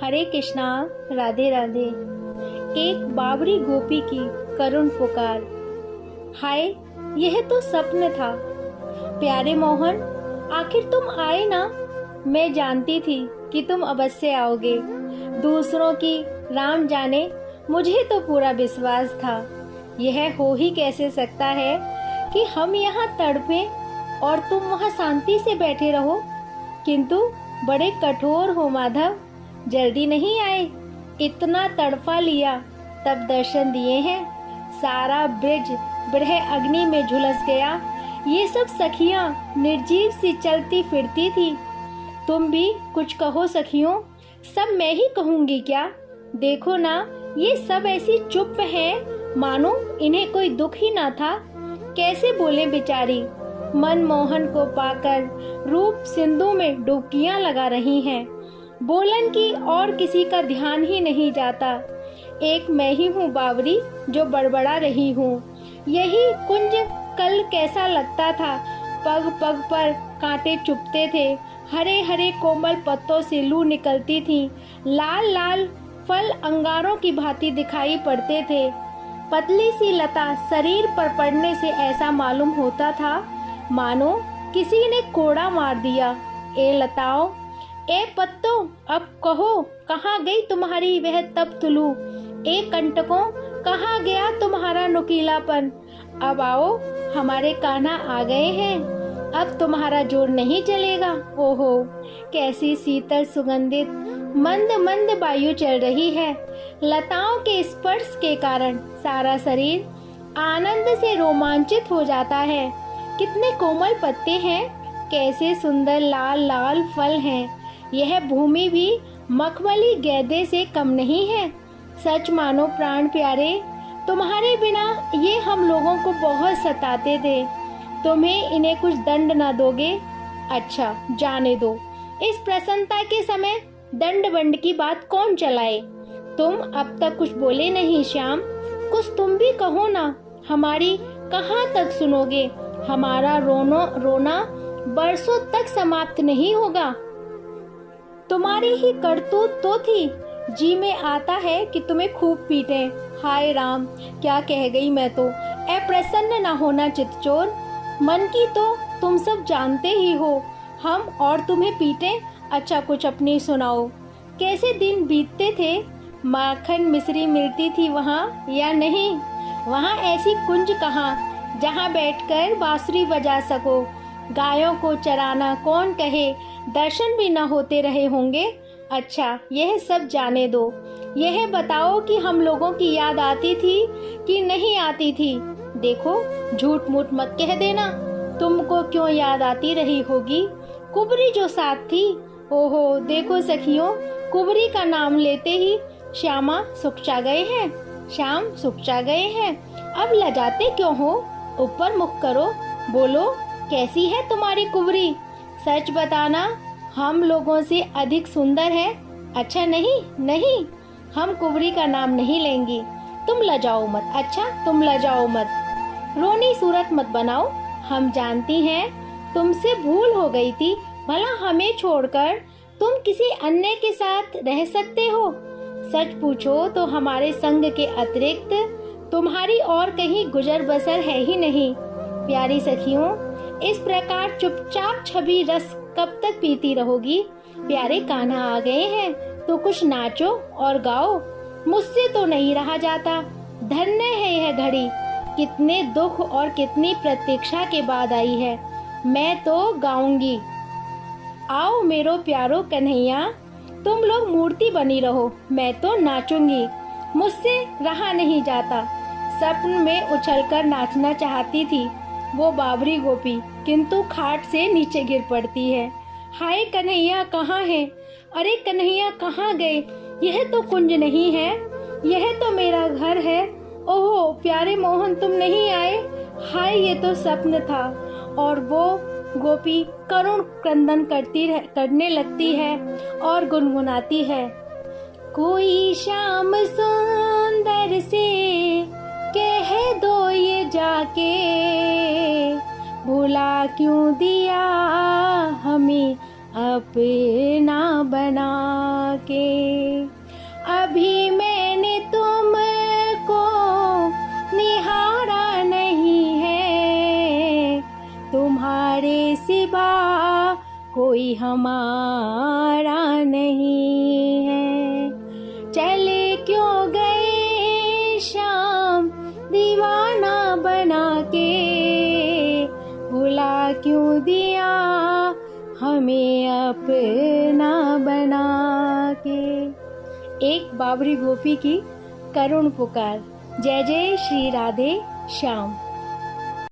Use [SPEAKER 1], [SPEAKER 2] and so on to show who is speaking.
[SPEAKER 1] हरे कृष्णा, राधे राधे। एक बावरी गोपी की करुण पुकार। हाय, यह तो सपन था। प्यारे मोहन, आखिर तुम आए ना। मैं जानती थी कि तुम अवश्य आओगे। दूसरों की राम जाने, मुझे तो पूरा विश्वास था। यह हो ही कैसे सकता है कि हम यहाँ तड़पें और तुम वहाँ शांति से बैठे रहो। किंतु बड़े कठोर हो माधव, जल्दी नहीं आए। इतना तड़पा लिया तब दर्शन दिए हैं। सारा ब्रिज ब्रह अग्नि में झुलस गया। ये सब सखियां निर्जीव सी चलती फिरती थी। तुम भी कुछ कहो सखियों। सब मैं ही कहूंगी क्या? देखो ना, ये सब ऐसी चुप हैं मानो इन्हें कोई दुख ही ना था। कैसे बोले बेचारी। मनमोहन को पाकर रूप सिंधु में डुबकियां लगा रही हैं। बोलन की और किसी का ध्यान ही नहीं जाता। एक मैं ही हूँ बावरी जो बड़बड़ा रही हूँ। यही कुंज कल कैसा लगता था। पग पग पर कांटे चुभते थे। हरे हरे कोमल पत्तों से लू निकलती थी। लाल लाल फल अंगारों की भांति दिखाई पड़ते थे। पतली सी लता शरीर पर पड़ने से ऐसा मालूम होता था मानो किसी ने कोड़ा मार दिया। ए लताओं, ए पत्तों, अब कहो कहाँ गई तुम्हारी वह तप तुलू। ए कंटकों, कहाँ गया तुम्हारा नुकीलापन। अब आओ, हमारे कान्हा आ गए हैं। अब तुम्हारा जोर नहीं चलेगा। ओहो, कैसी शीतल सुगंधित मंद मंद वायु चल रही है। लताओं के स्पर्श के कारण सारा शरीर आनंद से रोमांचित हो जाता है। कितने कोमल पत्ते हैं, कैसे सुंदर लाल लाल फल हैं। यह भूमि भी मखमली गेंदे से कम नहीं है। सच मानो प्राण प्यारे, तुम्हारे बिना ये हम लोगों को बहुत सताते थे। तुम्हें इन्हें कुछ दंड ना दोगे? अच्छा, जाने दो। इस प्रसन्नता के समय दंड बंड की बात कौन चलाए। तुम अब तक कुछ बोले नहीं श्याम। कुछ तुम भी कहो ना। हमारी कहाँ तक सुनोगे। हमारा रोना बरसों तक समाप्त नहीं होगा। तुम्हारी ही करतूत तो थी। जी में आता है कि तुम्हें खूब पीटें। हाय राम, क्या कह गई मैं तो। अप्रसन्न ना होना चितचोर। मन की तो तुम सब जानते ही हो। हम और तुम्हें पीटें। अच्छा, कुछ अपनी सुनाओ। कैसे दिन बीतते थे। माखन मिश्री मिलती थी वहाँ या नहीं। वहाँ ऐसी कुंज कहाँ जहाँ बैठकर बांसुरी बजा सको। गायों को चराना कौन कहे। दर्शन भी न होते रहे होंगे। अच्छा, यह सब जाने दो। यह बताओ कि हम लोगों की याद आती थी कि नहीं आती थी। देखो, झूठ मूठ मत कह देना। तुमको क्यों याद आती रही होगी। कुबरी जो साथ थी। ओहो, देखो सखियों, कुबरी का नाम लेते ही श्यामा सुकचा गए हैं। श्याम सुकचा गए हैं। अब लजाते क्यों हो। ऊपर मुख करो, बोलो, कैसी है तुम्हारी कुबरी। सच बताना, हम लोगों से अधिक सुंदर है। अच्छा, नहीं नहीं, हम कुबरी का नाम नहीं लेंगी। तुम लजाओ मत। अच्छा, तुम लजाओ मत। रोनी सूरत मत बनाओ। हम जानती हैं तुमसे भूल हो गई थी। भला हमें छोड़कर तुम किसी अन्य के साथ रह सकते हो। सच पूछो तो हमारे संग के अतिरिक्त तुम्हारी और कहीं गुजर बसर है ही नहीं। प्यारी सखियों, इस प्रकार चुपचाप छवि रस कब तक पीती रहोगी। प्यारे कान्हा आ गए हैं तो कुछ नाचो और गाओ। मुझसे तो नहीं रहा जाता। धन्य है यह घड़ी। कितने दुख और कितनी प्रतीक्षा के बाद आई है। मैं तो गाऊंगी। आओ मेरो प्यारो कन्हैया, तुम लोग मूर्ति बनी रहो, मैं तो नाचूंगी। मुझसे रहा नहीं जाता। सपन में उछलकर नाचना चाहती थी वो बावरी गोपी, किंतु खाट से नीचे गिर पड़ती है। हाय कन्हैया, कहाँ है। अरे कन्हैया, कहाँ गए। यह तो कुंज नहीं है, यह तो मेरा घर है। ओहो प्यारे मोहन, तुम नहीं आए। हाय, ये तो स्वप्न था। और वो गोपी करुण क्रंदन करने लगती है और गुनगुनाती है। कोई शाम सुंदर से कह दो ये जाके, भुला क्यों दिया हमें अपना बना के। तुम्हारे सिवा कोई हमारा नहीं है। चले क्यों गए श्याम दीवाना बना के, भुला क्यों दिया हमें अपना बना के। एक बाबरी गोपी की करुण पुकार। जय जय श्री राधे श्याम।